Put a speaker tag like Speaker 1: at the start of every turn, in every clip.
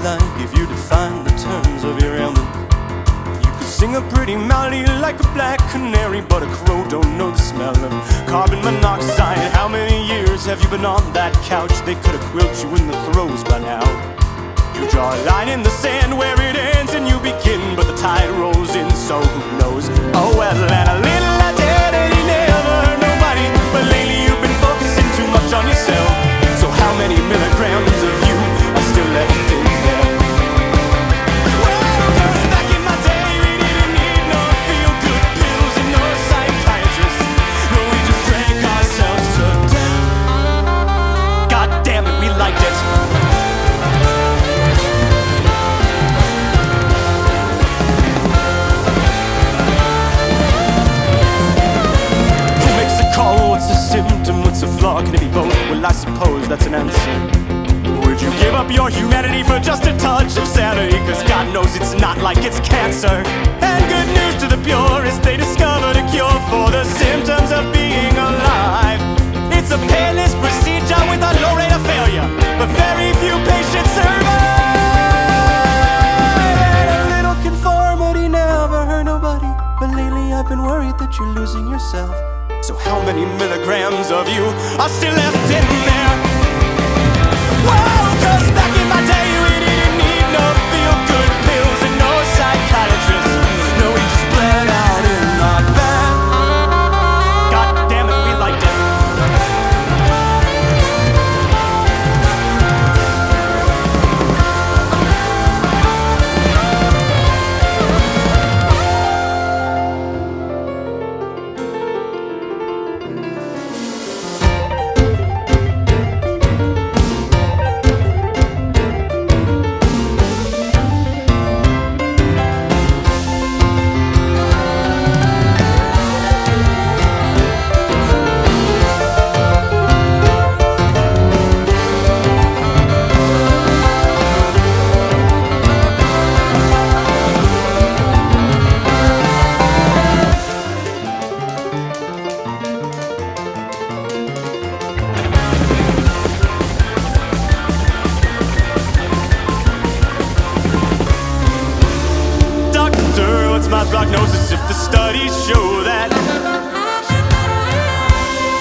Speaker 1: like if you define the terms of your ailment? You could sing a pretty melody like a black canary, but a crow don't know the smell of carbon monoxide. How many years have you been on that couch? They could have quilled you in the throes by now. You draw a line in the sand where it ends and you begin, but the tide rolls in, so who knows? Oh well, and a little I did and he never hurt nobody, but lately you've been focusing too much on yourself. So how many milligrams of you are still left in there? Well, 'cause back in my day we didn't need no feel-good pills and no psychiatrists. No, we just drank ourselves to death. God damn it, we liked it. What's a symptom, what's a flaw, can it be both? Well, I suppose that's an answer. Would you give up your humanity for just a touch of sanity? Cause God knows it's not like it's cancer. And good news to the purist, they discovered a cure for the symptoms of being alive. It's a painless procedure with a low rate of failure, but very few patients survive. And a little conformity never hurt nobody, but lately I've been worried that you're losing yourself. So how many milligrams of you are still left in there? Whoa, 'cause back in my day we didn't need no feel-good pills and no psychiatrists. No, we just bled out in our bed. God damn it, we liked it. My prognosis if the studies show that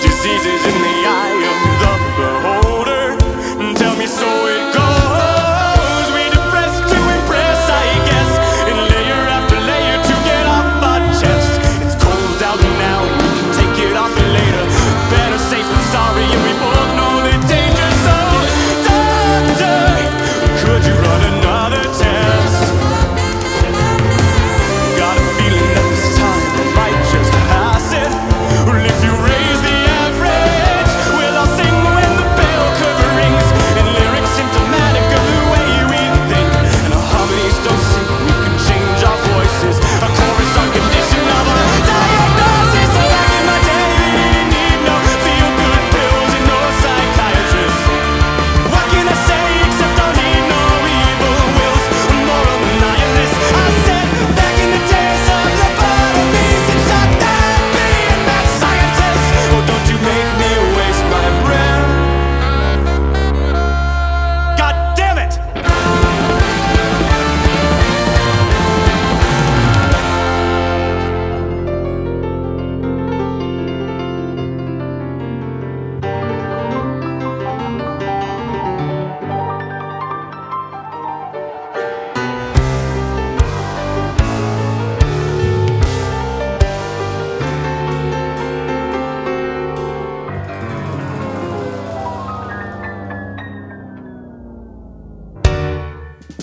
Speaker 1: disease is in the eye of the beholder. Tell me so it goes. We depress to impress, I guess, and layer after layer to get off our chest. It's cold out now, we can take it off later. Better safe than sorry, and we both know the danger. So, doctor, could you run another test? Got a feeling that this time I might just pass it. Well, if you raise the average, we'll all sing when the bell curve rings, and lyrics symptomatic of the way we think. And our harmonies don't sink, we can change our voices. A chorus on condition of a diagnosis. So back in my day, we didn't need no feel-good pills and no psychiatrists. What can I say except don't need no evil wills? Moral nihilists, I said back in the days of lobotomies, it's not that being mad scientists. Oh, don't you make me waste my breath. God damn it!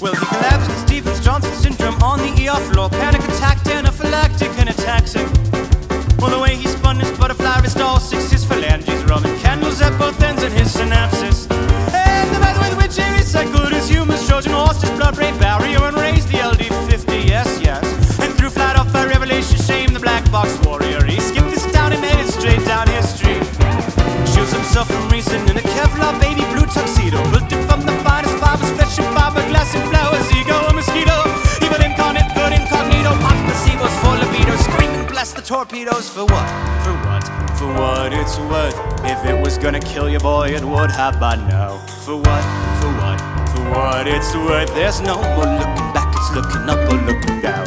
Speaker 1: Well, he collapsed with Stevens-Johnson syndrome on the ER floor. Panic attack, anaphylactic and ataxic. Well, the way he spun his butterfly wrist, all 6 his phalanges, rubbing candles at both ends in his synapses. And the method with which he recycled his humans, Trojan horse, his blood-brain barrier, and raised the LD50, yes, yes. And threw flat off by revelation, shame the BlackBoxWarrior. He skipped this town and made it straight down history. Shields himself from reason in a Kevlar baby blue tuxedo, built it from the finest fibers, flesh and fiberglass and flowers. Ego, a mosquito, evil incarnate, good incognito, pop placebos for libido, screaming bless the torpedoes for what? For what? for what it's worth. If it was gonna kill you, boy, it would have by now. For what it's worth. There's no more looking back, it's looking up or looking down.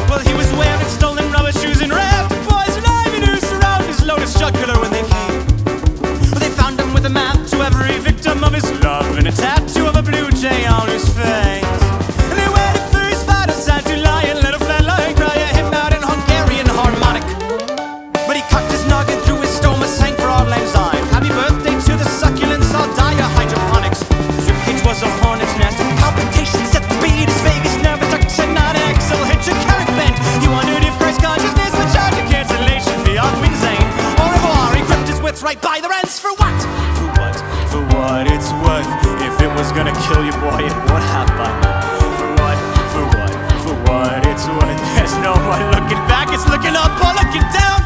Speaker 1: Well, he was wearing stolen rubber shoes and wrapped a poison ivy noose around his lotus jugular when they came. Well, they found him with a map to every victim of his love and a tattoo of a blue jay on his face. Right by the ends. For what it's worth. If it was gonna kill you, boy, it would have by now. For what it's worth. There's no more looking back, it's looking up or looking down.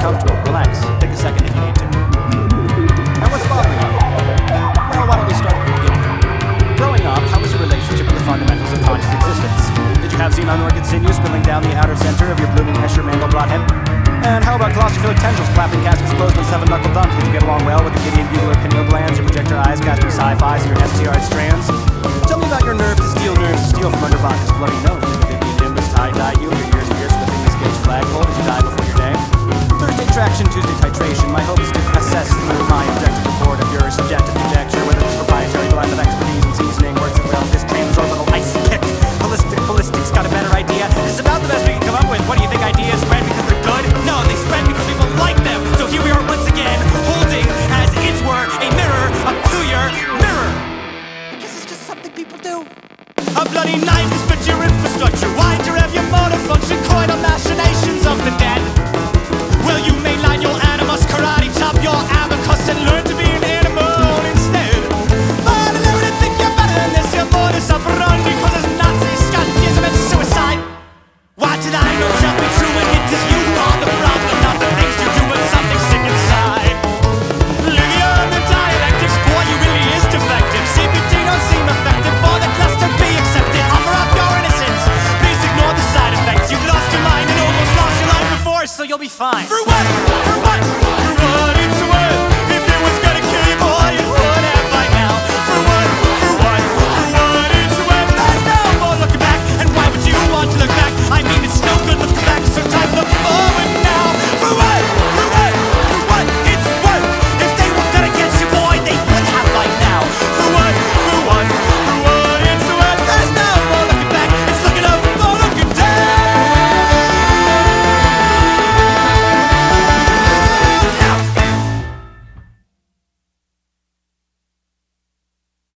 Speaker 1: Comfortable, relax, take a second if you need to. Now what's bothering you? Well, why don't we start at the beginning? Growing up, how was your relationship with the fundamentals of conscious existence? Did you have xenon orchid sinews spilling down the outer center of your blooming Escher Mandelbrot head? And how about claustrophilic tendrils clapping caskets closed on seven-knuckle dumps? Did you get along well with the Gideon bugler pineal glands, your projector eyes casting sci-fi through your STR strands? Tell me about your nerves to steal from under Bacchus' bloody nose. Did the Vivian nimbus tie-dye you, your years and years slipping this gauge flagpole? Did you die before your day? Thursday traction, Tuesday titration. My hope is to assess through my objective report of your subjective conjecture whether this proprietary blend of expertise and seasoning works as well as this transorbital ice kick. Holistic ballistics got a better idea. This is about the best we can come up with. What do you think ideas spread because they're good? No, they spread because people like them. So here we are once again, holding as it were a mirror up to your mirror. I guess it's just something people do. A bloody knife to split your infrastructure. Why derive your motor function? Coital machinations of the dead. Well, you mainline your animus, karate chop your abacus and learn to be an animal instead. But I never did think you're better than this. Your modus operandi causes Nazi Scottism and suicide. Why did I know self be true when it is you who are the problem? Not the things you do, but something sick inside. Living on the dialectics, boy, you really is defective. CBT don't seem effective for the class to be accepted. Offer up your innocence. Please ignore the side effects. You've lost your mind and almost lost your life before, so you'll be fine. For